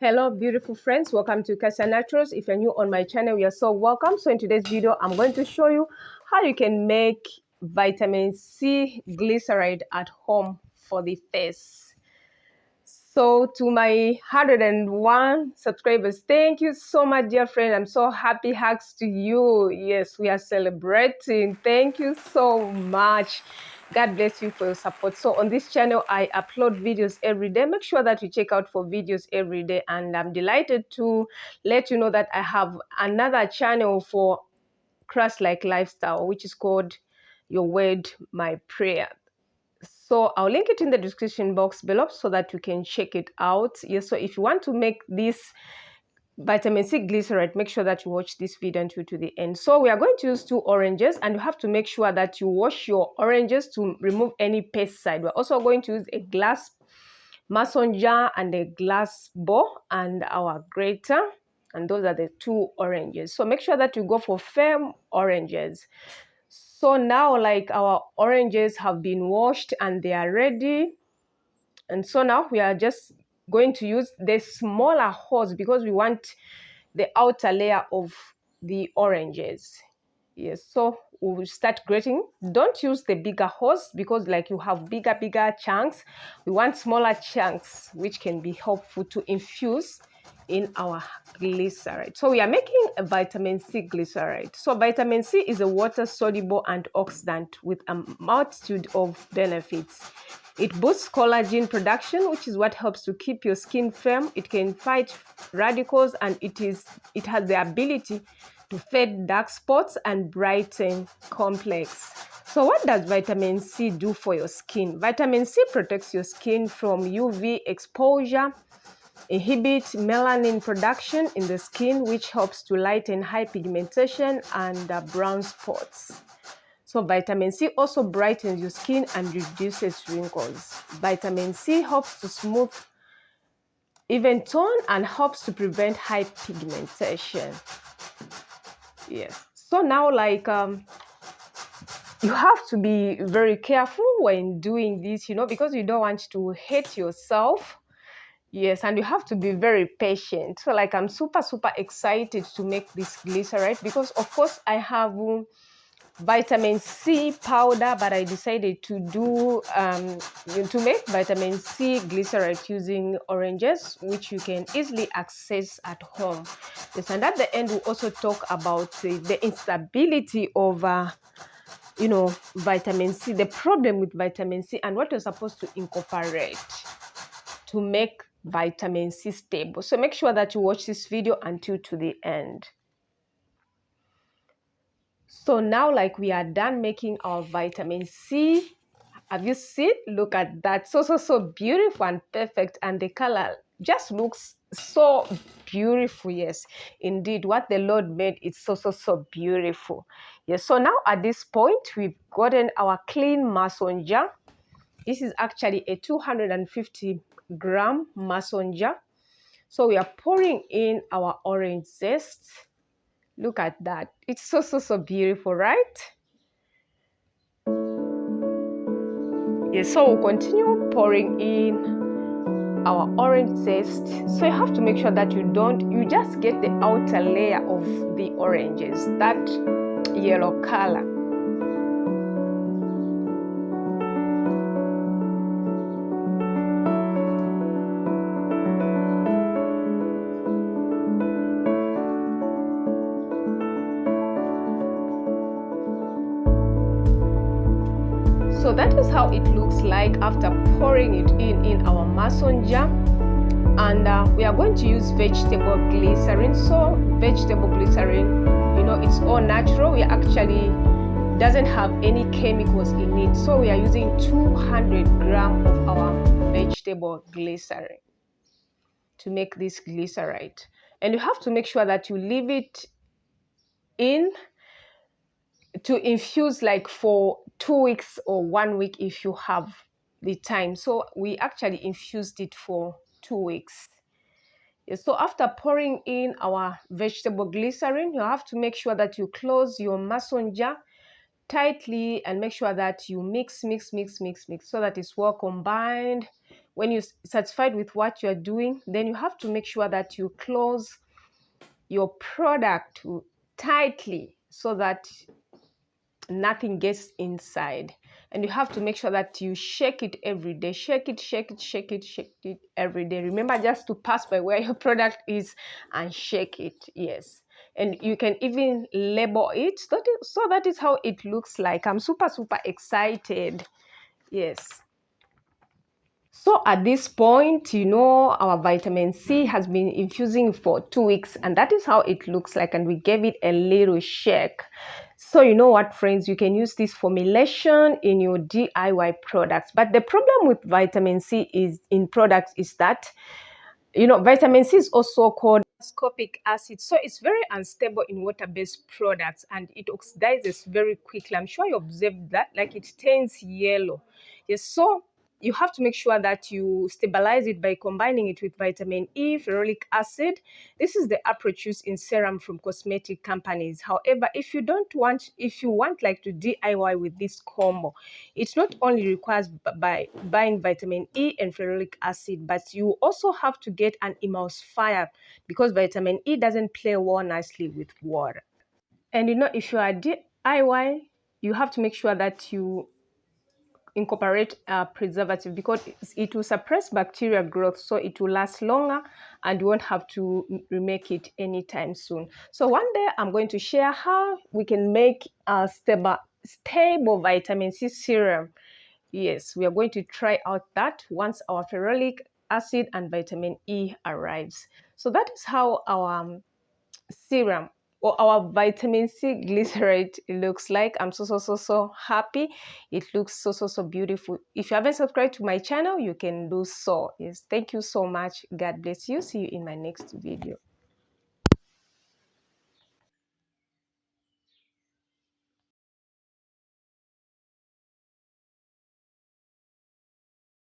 Hello beautiful friends, welcome to Cassia Naturals. If you're new on my channel, you're so welcome. So in today's video, I'm going to show you how you can make vitamin C glyceride at home for the face. So to my 101 subscribers, thank you so much, dear friend. I'm so happy. Hugs to you. Yes, we are celebrating. Thank you so much. God bless you for your support. So on this channel, I upload videos every day. Make sure that you check out for videos every day. And I'm delighted to let you know that I have another channel for Christ-like lifestyle, which is called Your Word, My Prayer. So I'll link it in the description box below so that you can check it out. Yes, so if you want to make this vitamin C glycerite, make sure that you watch this video until to the end. So we are going to use 2 oranges, and you have to make sure that you wash your oranges to remove any pesticide. We're also going to use a glass mason jar and a glass bowl and our grater, and those are the 2 oranges. So make sure that you go for firm oranges. So now, like, our oranges have been washed and they are ready. And so now we are just going to use the smaller hose because we want the outer layer of the oranges. Yes, so we'll start grating. Don't use the bigger hose because like you have bigger chunks. We want smaller chunks, which can be helpful to infuse in our glycerite. So we are making a vitamin C glycerite. So vitamin C is a water-soluble antioxidant with a multitude of benefits. It boosts collagen production, which is what helps to keep your skin firm. It can fight radicals, and it has the ability to fade dark spots and brighten complex. So what does vitamin C do for your skin? Vitamin C protects your skin from UV exposure, inhibits melanin production in the skin, which helps to lighten hyperpigmentation and brown spots. So vitamin C also brightens your skin and reduces wrinkles. Vitamin C helps to smooth even tone and helps to prevent hyperpigmentation. Yes. So now, like, you have to be very careful when doing this, because you don't want to hurt yourself. Yes, and you have to be very patient. So like, I'm super excited to make this glycerite because of course I have vitamin C powder, but I decided to do to make vitamin C glycerite using oranges, which you can easily access at home. Yes, and at the end we'll also talk about the instability of vitamin C, the problem with vitamin C, and what you're supposed to incorporate to make vitamin C stable. So make sure that you watch this video until to the end. So now, like, we are done making our vitamin C. Have you seen? Look at that. So beautiful and perfect, and the color just looks so beautiful. Yes, indeed, what the Lord made is so beautiful. Yes, so now at this point we've gotten our clean mason jar. This is actually a 250-gram mason jar. So we are pouring in our orange zest. Look at that. It's so beautiful, right? Yes, so we'll continue pouring in our orange zest. So you have to make sure that you just get the outer layer of the oranges, that yellow color. So that is how it looks like after pouring it in our mason jar. And we are going to use vegetable glycerin. So vegetable glycerin, it's all natural. We actually doesn't have any chemicals in it. So we are using 200 grams of our vegetable glycerin to make this glycerite. And you have to make sure that you leave it in to infuse like for 2 weeks or 1 week if you have the time. So we actually infused it for 2 weeks. So after pouring in our vegetable glycerin, you have to make sure that you close your mason jar tightly and make sure that you mix so that it's well combined when you're satisfied with what you're doing, then you have to make sure that you close your product tightly so that nothing gets inside. And you have to make sure that you shake it every day. Shake it, shake it, shake it, shake it every day. Remember just to pass by where your product is and shake it. Yes. And you can even label it. So that is how it looks like. I'm super excited. Yes. So at this point, you know, our vitamin C has been infusing for 2 weeks, and that is how it looks like. And we gave it a little shake. So you know what, friends, you can use this formulation in your DIY products. But the problem with vitamin C is in products is that, you know, vitamin C is also called ascorbic acid, so it's very unstable in water-based products and it oxidizes very quickly. I'm sure you observed that, like it turns yellow. Yes, so you have to make sure that you stabilize it by combining it with vitamin E, ferulic acid. This is the approach used in serum from cosmetic companies. However, if you want like to DIY with this combo, it not only requires by buying vitamin E and ferulic acid, but you also have to get an emulsifier because vitamin E doesn't play well nicely with water. And you know, if you are DIY, you have to make sure that you incorporate a preservative because it will suppress bacteria growth, so it will last longer and you won't have to remake it anytime soon. So one day I'm going to share how we can make a stable vitamin C serum. Yes, we are going to try out that once our ferulic acid and vitamin E arrives. So that is how our serum or our vitamin C glycerite looks like. I'm so happy. It looks so beautiful. If you haven't subscribed to my channel, you can do so. Yes, thank you so much. God bless you. See you in my next video.